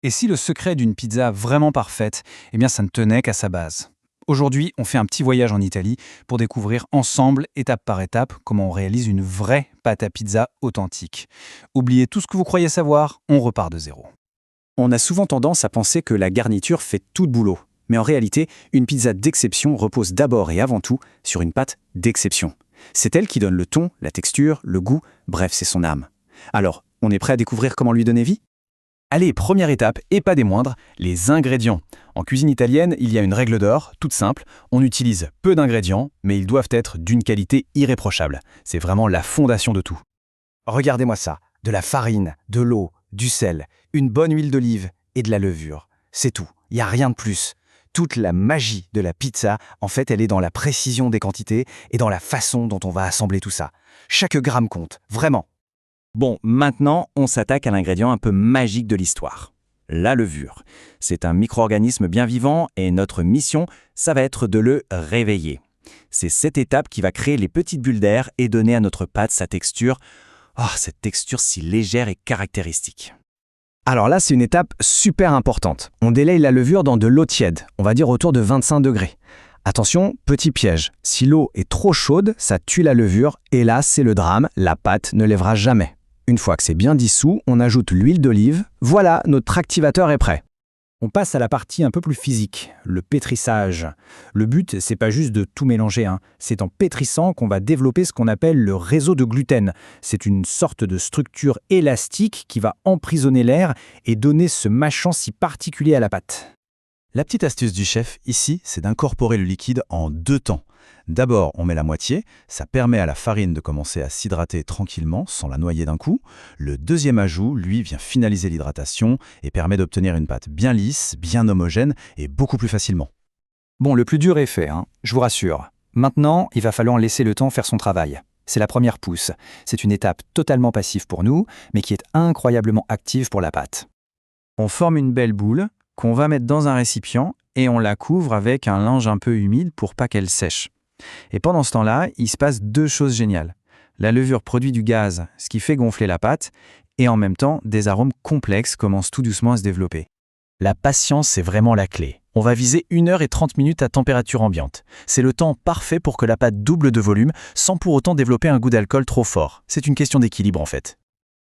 Et si le secret d'une pizza vraiment parfaite, eh bien ça ne tenait qu'à sa base. Aujourd'hui, on fait un petit voyage en Italie pour découvrir ensemble, étape par étape, comment on réalise une vraie pâte à pizza authentique. Oubliez tout ce que vous croyez savoir, on repart de zéro. On a souvent tendance à penser que la garniture fait tout le boulot. Mais en réalité, une pizza d'exception repose d'abord et avant tout sur une pâte d'exception. C'est elle qui donne le ton, la texture, le goût, bref, c'est son âme. Alors, on est prêt à découvrir comment lui donner vie ? Allez, première étape, et pas des moindres, les ingrédients. En cuisine italienne, il y a une règle d'or, toute simple. On utilise peu d'ingrédients, mais ils doivent être d'une qualité irréprochable. C'est vraiment la fondation de tout. Regardez-moi ça, de la farine, de l'eau, du sel, une bonne huile d'olive et de la levure. C'est tout, il n'y a rien de plus. Toute la magie de la pizza, en fait, elle est dans la précision des quantités et dans la façon dont on va assembler tout ça. Chaque gramme compte, vraiment. Bon, maintenant, on s'attaque à l'ingrédient un peu magique de l'histoire. La levure. C'est un micro-organisme bien vivant et notre mission, ça va être de le réveiller. C'est cette étape qui va créer les petites bulles d'air et donner à notre pâte sa texture. Oh, cette texture si légère et caractéristique. Alors là, c'est une étape super importante. On délaye la levure dans de l'eau tiède, on va dire autour de 25 degrés. Attention, petit piège. Si l'eau est trop chaude, ça tue la levure et là, c'est le drame, la pâte ne lèvera jamais. Une fois que c'est bien dissous, on ajoute l'huile d'olive. Voilà, notre activateur est prêt. On passe à la partie un peu plus physique, le pétrissage. Le but, c'est pas juste de tout mélanger, c'est en pétrissant qu'on va développer ce qu'on appelle le réseau de gluten. C'est une sorte de structure élastique qui va emprisonner l'air et donner ce mâchant si particulier à la pâte. La petite astuce du chef ici, c'est d'incorporer le liquide en 2 temps. D'abord, on met la moitié, ça permet à la farine de commencer à s'hydrater tranquillement, sans la noyer d'un coup. Le deuxième ajout, lui, vient finaliser l'hydratation et permet d'obtenir une pâte bien lisse, bien homogène et beaucoup plus facilement. Bon, le plus dur est fait, je vous rassure. Maintenant, il va falloir laisser le temps faire son travail. C'est la première pousse. C'est une étape totalement passive pour nous, mais qui est incroyablement active pour la pâte. On forme une belle boule qu'on va mettre dans un récipient et on la couvre avec un linge un peu humide pour pas qu'elle sèche. Et pendant ce temps-là, il se passe 2 choses géniales. La levure produit du gaz, ce qui fait gonfler la pâte, et en même temps, des arômes complexes commencent tout doucement à se développer. La patience, c'est vraiment la clé. On va viser 1h30 à température ambiante. C'est le temps parfait pour que la pâte double de volume, sans pour autant développer un goût d'alcool trop fort. C'est une question d'équilibre en fait.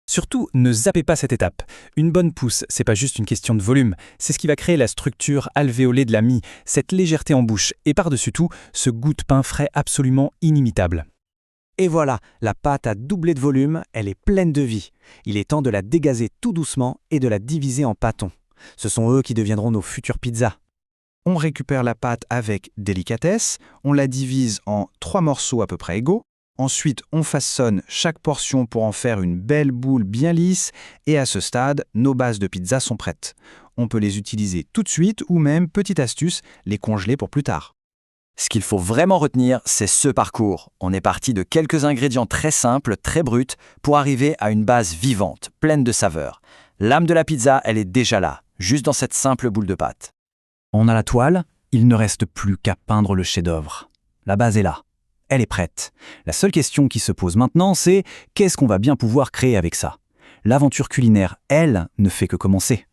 Surtout, ne zappez pas cette étape. Une bonne pousse, c'est pas juste une question de volume, c'est ce qui va créer la structure alvéolée de la mie, cette légèreté en bouche, et par-dessus tout, ce goût de pain frais absolument inimitable. Et voilà, la pâte a doublé de volume, elle est pleine de vie. Il est temps de la dégazer tout doucement et de la diviser en pâtons. Ce sont eux qui deviendront nos futures pizzas. On récupère la pâte avec délicatesse, on la divise en 3 morceaux à peu près égaux. Ensuite, on façonne chaque portion pour en faire une belle boule bien lisse et à ce stade, nos bases de pizza sont prêtes. On peut les utiliser tout de suite ou même, petite astuce, les congeler pour plus tard. Ce qu'il faut vraiment retenir, c'est ce parcours. On est parti de quelques ingrédients très simples, très bruts, pour arriver à une base vivante, pleine de saveurs. L'âme de la pizza, elle est déjà là, juste dans cette simple boule de pâte. On a la toile, il ne reste plus qu'à peindre le chef-d'œuvre. La base est là. Elle est prête. La seule question qui se pose maintenant, c'est qu'est-ce qu'on va bien pouvoir créer avec ça ? L'aventure culinaire, elle, ne fait que commencer.